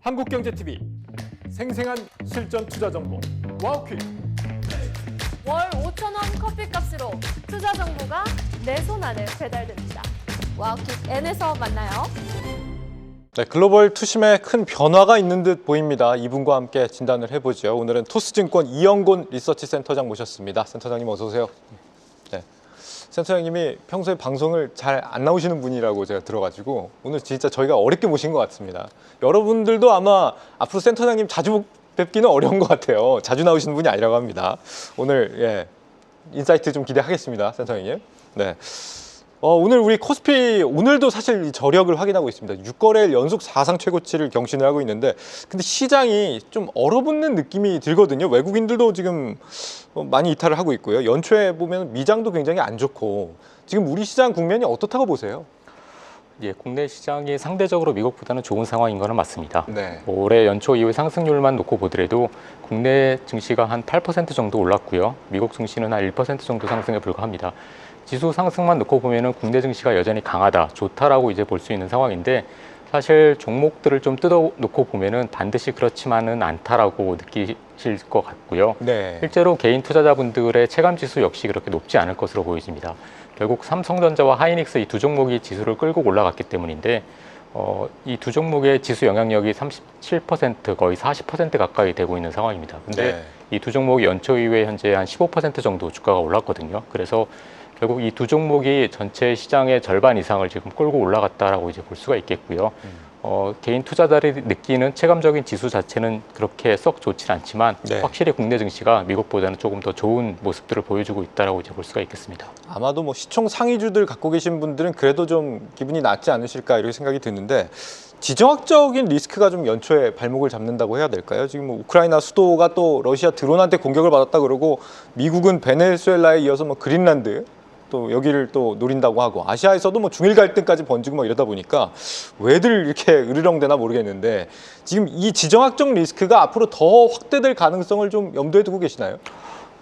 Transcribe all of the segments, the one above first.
한국경제TV 생생한 실전 투자 정보 와우퀵. 월 5,000원 커피값으로 투자 정보가 내 손 안에 배달됩니다. 와우킥 N에서 만나요. 네, 글로벌 투심에 큰 변화가 있는 듯 보입니다. 이분과 함께 진단을 해보죠. 오늘은 토스증권 이영곤 리서치 센터장 모셨습니다. 센터장님 어서 오세요. 네, 센터장님이 평소에 방송을 잘 안 나오시는 분이라고 제가 들어가지고 오늘 진짜 저희가 어렵게 모신 것 같습니다. 여러분들도 아마 앞으로 센터장님 자주 뵙기는 어려운 것 같아요. 자주 나오시는 분이 아니라고 합니다. 오늘 인사이트 좀 기대하겠습니다, 센터장님. 네. 오늘 우리 코스피 오늘도 사실 이 저력을 확인하고 있습니다. 6거래일 연속 사상 최고치를 경신을 하고 있는데 근데 시장이 좀 얼어붙는 느낌이 들거든요. 외국인들도 지금 많이 이탈을 하고 있고요. 연초에 보면 미장도 굉장히 안 좋고 지금 우리 시장 국면이 어떻다고 보세요? 예, 국내 시장이 상대적으로 미국보다는 좋은 상황인 것은 맞습니다. 네. 올해 연초 이후의 상승률만 놓고 보더라도 국내 증시가 한 8% 정도 올랐고요. 미국 증시는 한 1% 정도 상승에 불과합니다. 지수 상승만 놓고 보면은 국내 증시가 여전히 강하다, 좋다라고 이제 볼 수 있는 상황인데 사실 종목들을 좀 뜯어 놓고 보면은 반드시 그렇지만은 않다라고 느끼실 것 같고요. 네. 실제로 개인 투자자분들의 체감 지수 역시 그렇게 높지 않을 것으로 보여집니다. 결국 삼성전자와 하이닉스 이 두 종목이 지수를 끌고 올라갔기 때문인데 이 두 종목의 지수 영향력이 37% 거의 40% 가까이 되고 있는 상황입니다. 근데 네. 이 두 종목이 연초 이후에 현재 한 15% 정도 주가가 올랐거든요. 그래서 결국 이 두 종목이 전체 시장의 절반 이상을 지금 끌고 올라갔다라고 이제 볼 수가 있겠고요. 개인 투자자들이 느끼는 체감적인 지수 자체는 그렇게 썩 좋진 않지만 네. 확실히 국내 증시가 미국보다는 조금 더 좋은 모습들을 보여주고 있다라고 이제 볼 수가 있겠습니다. 아마도 뭐 시총 상위주들 갖고 계신 분들은 그래도 좀 기분이 낫지 않으실까 이렇게 생각이 드는데 지정학적인 리스크가 좀 연초에 발목을 잡는다고 해야 될까요? 지금 뭐 우크라이나 수도가 또 러시아 드론한테 공격을 받았다 그러고 미국은 베네수엘라에 이어서 뭐 그린란드 또 여기를 또 노린다고 하고 아시아에서도 뭐 중일 갈등까지 번지고 막 이러다 보니까 왜들 이렇게 으르렁대나 모르겠는데 지금 이 지정학적 리스크가 앞으로 더 확대될 가능성을 좀 염두에 두고 계시나요?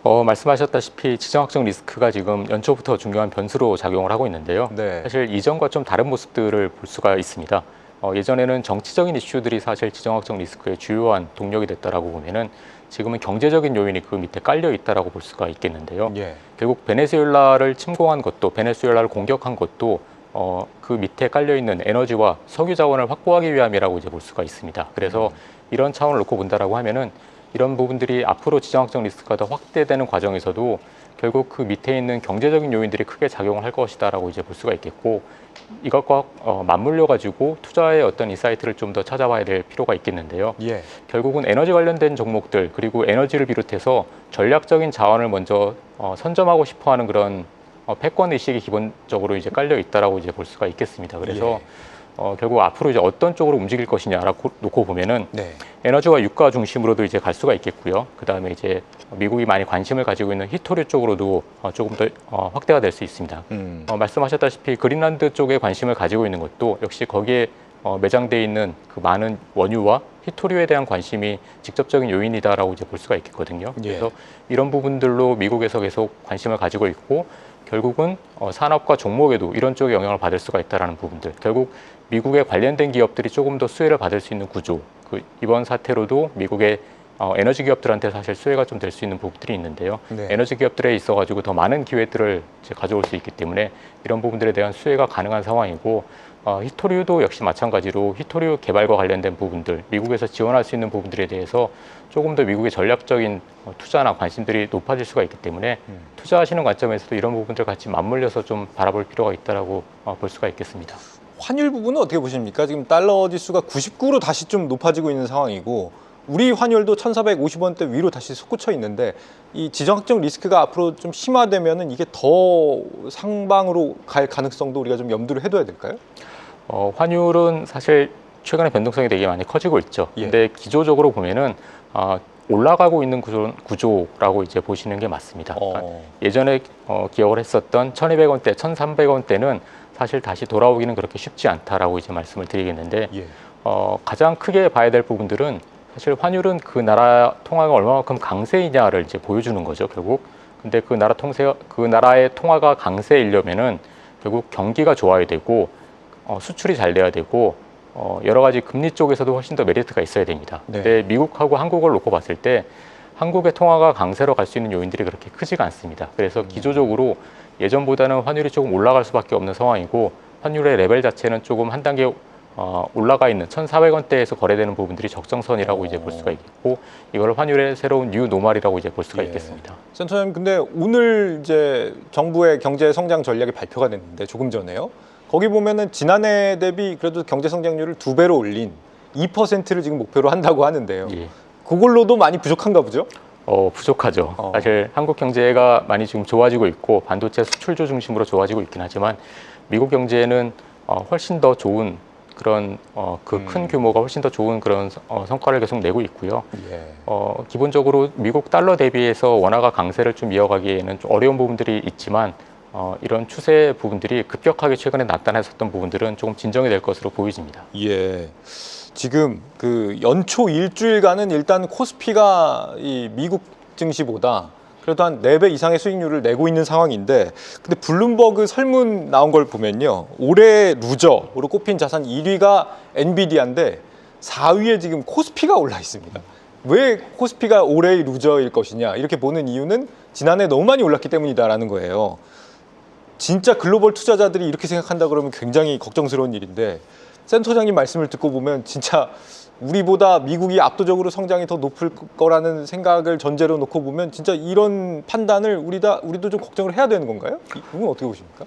말씀하셨다시피 지정학적 리스크가 지금 연초부터 중요한 변수로 작용을 하고 있는데요. 네. 사실 이전과 좀 다른 모습들을 볼 수가 있습니다. 예전에는 정치적인 이슈들이 사실 지정학적 리스크의 주요한 동력이 됐다라고 보면은 지금은 경제적인 요인이 그 밑에 깔려 있다라고 볼 수가 있겠는데요. 예. 결국 베네수엘라를 침공한 것도 베네수엘라를 공격한 것도 그 밑에 깔려 있는 에너지와 석유 자원을 확보하기 위함이라고 이제 볼 수가 있습니다. 그래서 이런 차원을 놓고 본다라고 하면은 이런 부분들이 앞으로 지정학적 리스크가 더 확대되는 과정에서도 결국 그 밑에 있는 경제적인 요인들이 크게 작용을 할 것이다라고 이제 볼 수가 있겠고 이것과 맞물려 가지고 투자의 어떤 인사이트를 좀 더 찾아봐야 될 필요가 있겠는데요. 예. 결국은 에너지 관련된 종목들 그리고 에너지를 비롯해서 전략적인 자원을 먼저 선점하고 싶어하는 그런 패권 의식이 기본적으로 이제 깔려 있다라고 이제 볼 수가 있겠습니다. 그래서 결국 앞으로 이제 어떤 쪽으로 움직일 것이냐라고 놓고 보면은 네. 에너지와 유가 중심으로도 이제 갈 수가 있겠고요. 그 다음에 이제 미국이 많이 관심을 가지고 있는 히토류 쪽으로도 조금 더 확대가 될 수 있습니다. 말씀하셨다시피 그린란드 쪽에 관심을 가지고 있는 것도 역시 거기에 매장돼 있는 그 많은 원유와 히토류에 대한 관심이 직접적인 요인이다라고 이제 볼 수가 있겠거든요. 그래서 이런 부분들로 미국에서 계속 관심을 가지고 있고 결국은 산업과 종목에도 이런 쪽에 영향을 받을 수가 있다라는 부분들. 결국 미국에 관련된 기업들이 조금 더 수혜를 받을 수 있는 구조. 이번 사태로도 미국의 에너지 기업들한테 사실 수혜가 좀 될 수 있는 부분들이 있는데요. 네. 에너지 기업들에 있어가지고 더 많은 기회들을 이제 가져올 수 있기 때문에 이런 부분들에 대한 수혜가 가능한 상황이고 히토류도 역시 마찬가지로 히토류 개발과 관련된 부분들, 미국에서 지원할 수 있는 부분들에 대해서 조금 더 미국의 전략적인 투자나 관심들이 높아질 수가 있기 때문에 투자하시는 관점에서도 이런 부분들 같이 맞물려서 좀 바라볼 필요가 있다라고 볼 수가 있겠습니다. 환율 부분은 어떻게 보십니까? 지금 달러 지수가 99로 다시 좀 높아지고 있는 상황이고 우리 환율도 1,450원대 위로 다시 솟구쳐 있는데 이 지정학적 리스크가 앞으로 좀 심화되면은 이게 더 상방으로 갈 가능성도 우리가 좀 염두를 해둬야 될까요? 환율은 사실 최근에 변동성이 되게 많이 커지고 있죠. 예. 근데 기조적으로 보면은 올라가고 있는 구조라고 이제 보시는 게 맞습니다. 그러니까 예전에 기억을 했었던 1,200원대, 1,300원대는 사실 다시 돌아오기는 그렇게 쉽지 않다라고 이제 말씀을 드리겠는데 예. 가장 크게 봐야 될 부분들은 사실 환율은 그 나라 통화가 얼마만큼 강세이냐를 이제 보여주는 거죠, 결국. 근데 그 나라의 통화가 강세이려면은 결국 경기가 좋아야 되고 수출이 잘 돼야 되고 여러 가지 금리 쪽에서도 훨씬 더 메리트가 있어야 됩니다. 네. 근데 미국하고 한국을 놓고 봤을 때 한국의 통화가 강세로 갈 수 있는 요인들이 그렇게 크지가 않습니다. 그래서 기조적으로 예전보다는 환율이 조금 올라갈 수밖에 없는 상황이고 환율의 레벨 자체는 조금 한 단계 올라가 있는 1,400원대에서 거래되는 부분들이 적정선이라고 이제 볼 수가 있겠고 이걸 환율의 새로운 뉴 노멀이라고 이제 볼 수가 예. 있겠습니다. 센터장님, 근데 오늘 이제 정부의 경제 성장 전략이 발표가 됐는데 조금 전에요. 거기 보면은 지난해 대비 그래도 경제 성장률을 2배로 올린 2%를 지금 목표로 한다고 하는데요. 예. 그걸로도 많이 부족한가 보죠? 부족하죠. 사실 한국 경제가 많이 지금 좋아지고 있고 반도체 수출조 중심으로 좋아지고 있긴 하지만 미국 경제는 훨씬 더 좋은 그런 그 큰 규모가 훨씬 더 좋은 그런 성과를 계속 내고 있고요. 예. 기본적으로 미국 달러 대비해서 원화가 강세를 좀 이어가기에는 좀 어려운 부분들이 있지만 이런 추세 부분들이 급격하게 최근에 나타났었던 부분들은 조금 진정이 될 것으로 보여집니다. 예. 지금 그 연초 일주일간은 일단 코스피가 이 미국 증시보다 그래도 한 4배 이상의 수익률을 내고 있는 상황인데, 근데 블룸버그 설문 나온 걸 보면요, 올해 루저로 꼽힌 자산 1위가 엔비디아인데 4위에 지금 코스피가 올라 있습니다. 왜 코스피가 올해의 루저일 것이냐 이렇게 보는 이유는 지난해 너무 많이 올랐기 때문이다라는 거예요. 진짜 글로벌 투자자들이 이렇게 생각한다 그러면 굉장히 걱정스러운 일인데, 센터장님 말씀을 듣고 보면 진짜 우리보다 미국이 압도적으로 성장이 더 높을 거라는 생각을 전제로 놓고 보면 진짜 이런 판단을 우리도 좀 걱정을 해야 되는 건가요? 이건 어떻게 보십니까?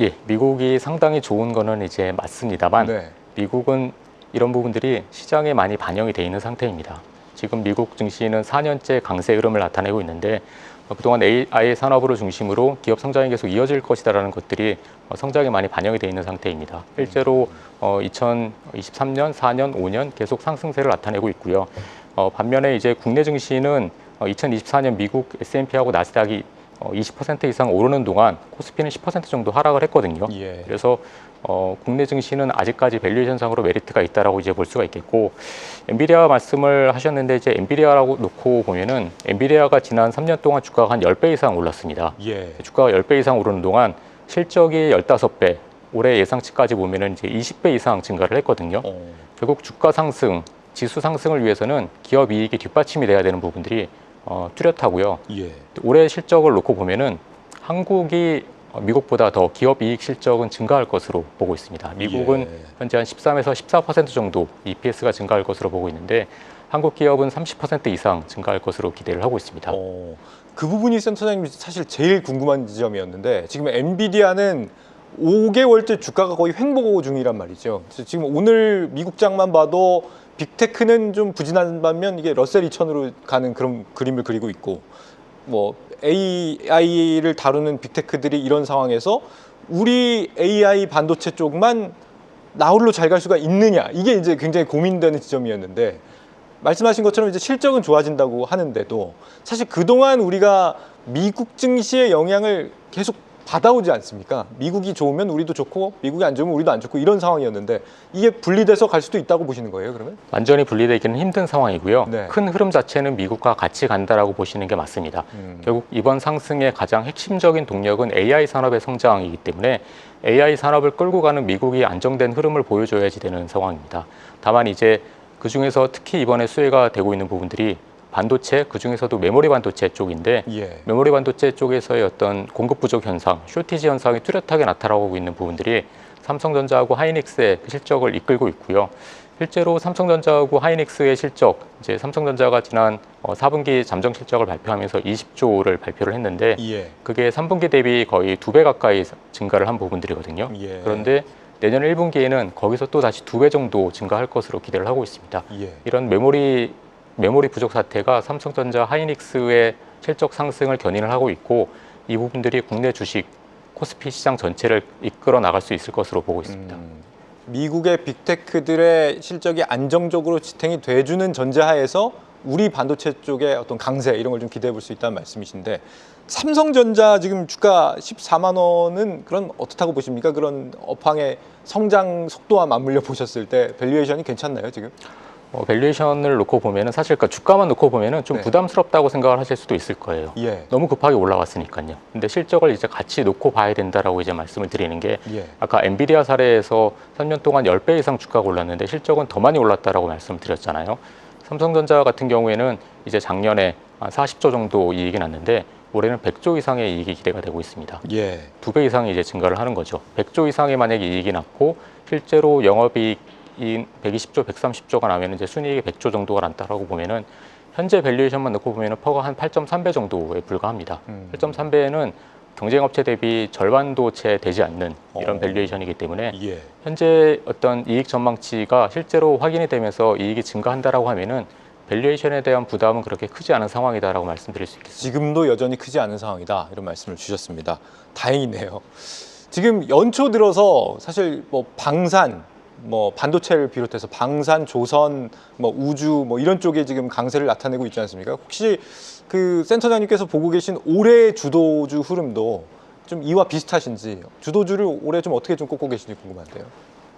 예, 미국이 상당히 좋은 거는 이제 맞습니다만 네. 미국은 이런 부분들이 시장에 많이 반영이 돼 있는 상태입니다. 지금 미국 증시는 4년째 강세 흐름을 나타내고 있는데 그동안 AI 산업을 중심으로 기업 성장이 계속 이어질 것이다라는 것들이 성장에 많이 반영이 돼 있는 상태입니다. 실제로 2023년, 4년, 5년 계속 상승세를 나타내고 있고요. 반면에 이제 국내 증시는 2024년 미국 S&P하고 나스닥이 20% 이상 오르는 동안 코스피는 10% 정도 하락을 했거든요. 예. 그래서 국내 증시는 아직까지 밸류에이션상으로 메리트가 있다라고 이제 볼 수가 있겠고, 엔비디아 말씀을 하셨는데 이제 엔비디아라고 놓고 보면은 엔비디아가 지난 3년 동안 주가가 한 10배 이상 올랐습니다. 예. 주가가 10배 이상 오르는 동안 실적이 15배, 올해 예상치까지 보면은 이제 20배 이상 증가를 했거든요. 결국 주가 상승, 지수 상승을 위해서는 기업 이익이 뒷받침이 돼야 되는 부분들이 뚜렷하고요. 예. 올해 실적을 놓고 보면은 한국이 미국보다 더 기업 이익 실적은 증가할 것으로 보고 있습니다. 미국은 예. 현재 한 13에서 14% 정도 EPS가 증가할 것으로 보고 있는데 한국 기업은 30% 이상 증가할 것으로 기대를 하고 있습니다. 그 부분이 센터장님 사실 제일 궁금한 지점이었는데, 지금 엔비디아는 5개월째 주가가 거의 횡보 중이란 말이죠. 그래서 지금 오늘 미국장만 봐도 빅테크는 좀 부진한 반면 이게 러셀 2000으로 가는 그런 그림을 그리고 있고, 뭐 AI를 다루는 빅테크들이 이런 상황에서 우리 AI 반도체 쪽만 나홀로 잘 갈 수가 있느냐, 이게 이제 굉장히 고민되는 지점이었는데, 말씀하신 것처럼 이제 실적은 좋아진다고 하는데도 사실 그동안 우리가 미국 증시의 영향을 계속 받아오지 않습니까? 미국이 좋으면 우리도 좋고 미국이 안 좋으면 우리도 안 좋고 이런 상황이었는데, 이게 분리돼서 갈 수도 있다고 보시는 거예요, 그러면? 완전히 분리되기는 힘든 상황이고요. 네. 큰 흐름 자체는 미국과 같이 간다라고 보시는 게 맞습니다. 결국 이번 상승의 가장 핵심적인 동력은 AI 산업의 성장이기 때문에 AI 산업을 끌고 가는 미국이 안정된 흐름을 보여줘야지 되는 상황입니다. 다만 이제 그 중에서 특히 이번에 수혜가 되고 있는 부분들이 반도체, 그 중에서도 메모리 반도체 쪽인데, 예. 메모리 반도체 쪽에서의 어떤 공급 부족 현상, 쇼티지 현상이 뚜렷하게 나타나고 있는 부분들이 삼성전자하고 하이닉스의 실적을 이끌고 있고요. 실제로 삼성전자하고 하이닉스의 실적, 이제 삼성전자가 지난 4분기 잠정 실적을 발표하면서 20조를 발표를 했는데, 예. 그게 3분기 대비 거의 2배 가까이 증가를 한 부분들이거든요. 예. 그런데 내년 1분기에는 거기서 또 다시 2배 정도 증가할 것으로 기대를 하고 있습니다. 예. 이런 메모리 부족 사태가 삼성전자, 하이닉스의 실적 상승을 견인을 하고 있고, 이 부분들이 국내 주식, 코스피 시장 전체를 이끌어 나갈 수 있을 것으로 보고 있습니다. 미국의 빅테크들의 실적이 안정적으로 지탱이 돼주는 전제하에서 우리 반도체 쪽의 어떤 강세 이런 걸 좀 기대해 볼 수 있다는 말씀이신데, 삼성전자 지금 주가 14만 원은 그런 어떻다고 보십니까? 그런 업황의 성장 속도와 맞물려 보셨을 때 밸류에이션이 괜찮나요, 지금? 밸류에이션을 놓고 보면은 사실 그러니까 주가만 놓고 보면은 좀 네. 부담스럽다고 생각을 하실 수도 있을 거예요. 예. 너무 급하게 올라왔으니까요. 근데 실적을 이제 같이 놓고 봐야 된다라고 이제 말씀을 드리는 게 예. 아까 엔비디아 사례에서 3년 동안 10배 이상 주가가 올랐는데 실적은 더 많이 올랐다라고 말씀을 드렸잖아요. 삼성전자 같은 경우에는 이제 작년에 한 40조 정도 이익이 났는데 올해는 100조 이상의 이익이 기대가 되고 있습니다. 예. 2배 이상이 이제 증가를 하는 거죠. 100조 이상의 만약에 이익이 났고 실제로 영업이익인 120조, 130조가 나면 이제 순이익이 100조 정도가 난다라고 보면은 현재 밸류에이션만 놓고 보면은 퍼가 한 8.3배 정도에 불과합니다. 8.3배는 경쟁업체 대비 절반도 채 되지 않는 이런 밸류에이션이기 때문에 예. 현재 어떤 이익 전망치가 실제로 확인이 되면서 이익이 증가한다라고 하면은 밸류에이션에 대한 부담은 그렇게 크지 않은 상황이다라고 말씀드릴 수 있겠습니다. 지금도 여전히 크지 않은 상황이다 이런 말씀을 주셨습니다. 다행이네요. 지금 연초 들어서 사실 뭐 방산, 뭐 반도체를 비롯해서 방산, 조선, 뭐 우주 뭐 이런 쪽에 지금 강세를 나타내고 있지 않습니까? 혹시 그 센터장님께서 보고 계신 올해 주도주 흐름도 좀 이와 비슷하신지 주도주를 올해 좀 어떻게 좀 꼽고 계신지 궁금한데요.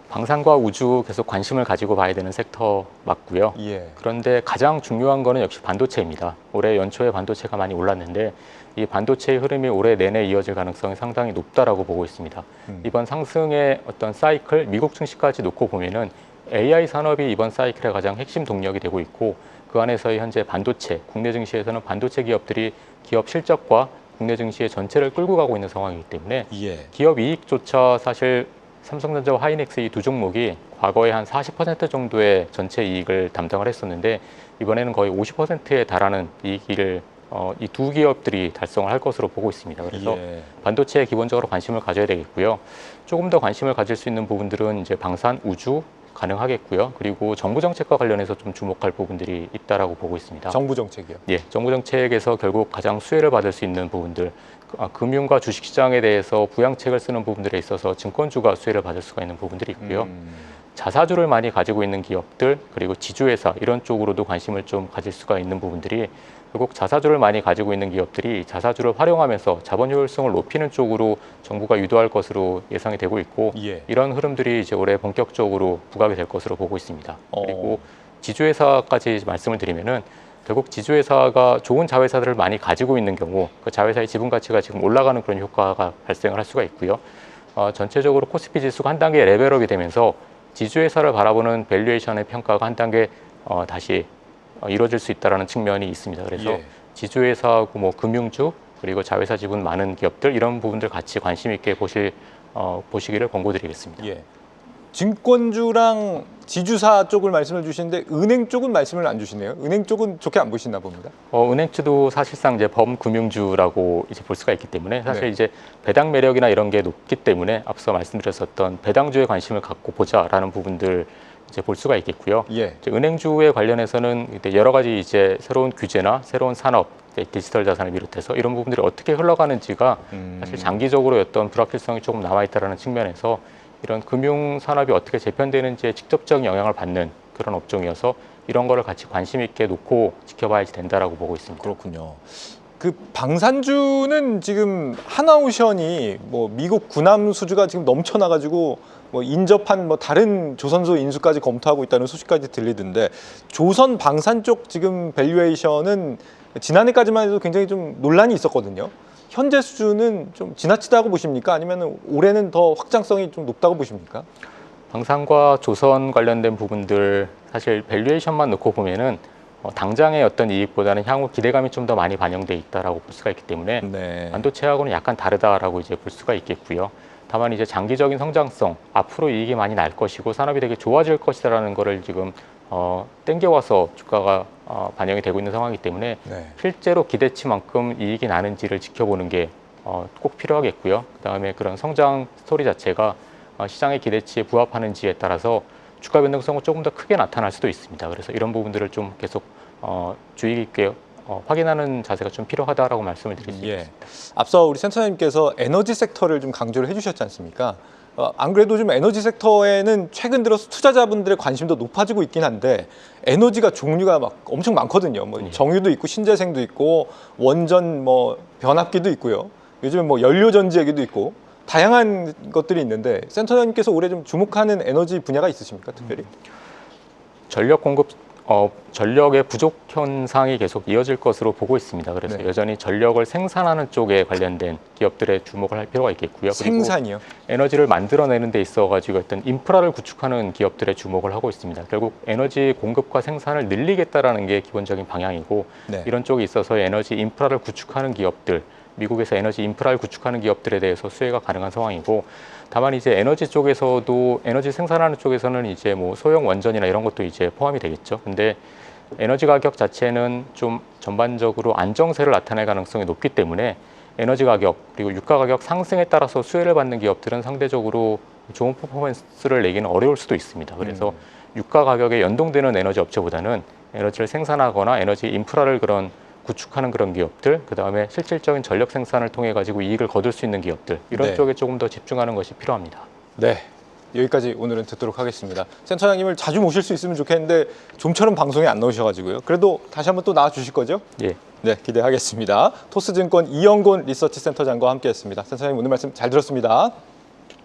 방산과 우주 계속 관심을 가지고 봐야 되는 섹터 맞고요. 예. 그런데 가장 중요한 거는 역시 반도체입니다. 올해 연초에 반도체가 많이 올랐는데 이 반도체의 흐름이 올해 내내 이어질 가능성이 상당히 높다라고 보고 있습니다. 이번 상승의 어떤 사이클, 미국 증시까지 놓고 보면은 AI 산업이 이번 사이클의 가장 핵심 동력이 되고 있고 그 안에서의 현재 반도체, 국내 증시에서는 반도체 기업들이 기업 실적과 국내 증시의 전체를 끌고 가고 있는 상황이기 때문에 예. 기업 이익조차 사실 삼성전자와 하이닉스 이 두 종목이 과거에 한 40% 정도의 전체 이익을 담당을 했었는데 이번에는 거의 50%에 달하는 이익을 이 두 기업들이 달성을 할 것으로 보고 있습니다. 그래서 예. 반도체에 기본적으로 관심을 가져야 되겠고요. 조금 더 관심을 가질 수 있는 부분들은 이제 방산, 우주 가능하겠고요. 그리고 정부 정책과 관련해서 좀 주목할 부분들이 있다라고 보고 있습니다. 정부 정책이요. 예, 정부 정책에서 결국 가장 수혜를 받을 수 있는 부분들, 금융과 주식시장에 대해서 부양책을 쓰는 부분들에 있어서 증권주가 수혜를 받을 수가 있는 부분들이 있고요. 자사주를 많이 가지고 있는 기업들, 그리고 지주회사 이런 쪽으로도 관심을 좀 가질 수가 있는 부분들이 결국 자사주를 많이 가지고 있는 기업들이 자사주를 활용하면서 자본 효율성을 높이는 쪽으로 정부가 유도할 것으로 예상이 되고 있고 예. 이런 흐름들이 이제 올해 본격적으로 부각이 될 것으로 보고 있습니다. 그리고 지주회사까지 말씀을 드리면은 결국 지주회사가 좋은 자회사들을 많이 가지고 있는 경우 그 자회사의 지분 가치가 지금 올라가는 그런 효과가 발생을 할 수가 있고요. 전체적으로 코스피 지수가 한 단계 레벨업이 되면서 지주회사를 바라보는 밸류에이션의 평가가 한 단계 다시 이루어질 수 있다는 측면이 있습니다. 그래서 예. 지주회사하고 뭐 금융주 그리고 자회사 지분 많은 기업들 이런 부분들 같이 관심 있게 보시기를 권고드리겠습니다. 예. 증권주랑 지주사 쪽을 말씀을 주시는데 은행 쪽은 말씀을 안 주시네요. 은행 쪽은 좋게 안 보시나 봅니다. 은행주도 사실상 이제 범금융주라고 이제 볼 수가 있기 때문에 사실 네. 이제 배당 매력이나 이런 게 높기 때문에 앞서 말씀드렸었던 배당주에 관심을 갖고 보자라는 부분들 이제 볼 수가 있겠고요. 예. 이제 은행주에 관련해서는 여러 가지 이제 새로운 규제나 새로운 산업, 디지털 자산을 비롯해서 이런 부분들이 어떻게 흘러가는지가 사실 장기적으로 어떤 불확실성이 조금 남아 있다라는 측면에서 이런 금융 산업이 어떻게 재편되는지에 직접적인 영향을 받는 그런 업종이어서 이런 거를 같이 관심 있게 놓고 지켜봐야지 된다라고 보고 있습니다. 그렇군요. 그 방산주는 지금 하나오션이 뭐 미국 군함 수주가 지금 넘쳐나가지고 뭐 인접한 뭐 다른 조선소 인수까지 검토하고 있다는 소식까지 들리던데 조선 방산 쪽 지금 밸류에이션은 지난해까지만 해도 굉장히 좀 논란이 있었거든요. 현재 수준은 좀 지나치다고 보십니까? 아니면 올해는 더 확장성이 좀 높다고 보십니까? 방산과 조선 관련된 부분들 사실 밸류에이션만 놓고 보면은 당장의 어떤 이익보다는 향후 기대감이 좀 더 많이 반영돼 있다라고 볼 수가 있기 때문에 네. 반도체하고는 약간 다르다라고 이제 볼 수가 있겠고요. 다만 이제 장기적인 성장성, 앞으로 이익이 많이 날 것이고 산업이 되게 좋아질 것이다라는 거를 지금 땡겨와서 주가가 반영이 되고 있는 상황이기 때문에 네. 실제로 기대치만큼 이익이 나는지를 지켜보는 게 꼭 필요하겠고요. 그다음에 그런 성장 스토리 자체가 시장의 기대치에 부합하는지에 따라서 주가 변동성은 조금 더 크게 나타날 수도 있습니다. 그래서 이런 부분들을 좀 계속 주의 깊게 확인하는 자세가 좀 필요하다라고 말씀을 드릴 수 예. 있습니다. 앞서 우리 센터장님께서 에너지 섹터를 좀 강조를 해주셨지 않습니까? 안 그래도 좀 에너지 섹터에는 최근 들어서 투자자분들의 관심도 높아지고 있긴 한데 에너지가 종류가 막 엄청 많거든요. 뭐 정유도 있고 신재생도 있고 원전 뭐 변압기도 있고요. 요즘에 뭐 연료 전지얘기도 있고 다양한 것들이 있는데 센터장님께서 올해 좀 주목하는 에너지 분야가 있으십니까, 특별히? 전력 공급 전력의 부족 현상이 계속 이어질 것으로 보고 있습니다. 그래서 네. 여전히 전력을 생산하는 쪽에 관련된 기업들에 주목을 할 필요가 있겠고요. 그리고 생산이요? 에너지를 만들어내는 데 있어 가지고 어떤 인프라를 구축하는 기업들에 주목을 하고 있습니다. 결국 에너지 공급과 생산을 늘리겠다라는 게 기본적인 방향이고 네. 이런 쪽에 있어서 에너지 인프라를 구축하는 기업들, 미국에서 에너지 인프라를 구축하는 기업들에 대해서 수혜가 가능한 상황이고, 다만 이제 에너지 쪽에서도 에너지 생산하는 쪽에서는 이제 뭐 소형 원전이나 이런 것도 이제 포함이 되겠죠. 근데 에너지 가격 자체는 좀 전반적으로 안정세를 나타낼 가능성이 높기 때문에 에너지 가격 그리고 유가 가격 상승에 따라서 수혜를 받는 기업들은 상대적으로 좋은 퍼포먼스를 내기는 어려울 수도 있습니다. 그래서 유가 가격에 연동되는 에너지 업체보다는 에너지를 생산하거나 에너지 인프라를 그런 구축하는 그런 기업들, 그 다음에 실질적인 전력 생산을 통해 가지고 이익을 거둘 수 있는 기업들, 이런 네. 쪽에 조금 더 집중하는 것이 필요합니다. 네. 여기까지 오늘은 듣도록 하겠습니다. 센터장님을 자주 모실 수 있으면 좋겠는데 좀처럼 방송에 안 나오셔가지고요. 그래도 다시 한번 또 나와 주실 거죠? 예. 네, 기대하겠습니다. 토스증권 이영곤 리서치 센터장과 함께했습니다. 센터장님 오늘 말씀 잘 들었습니다.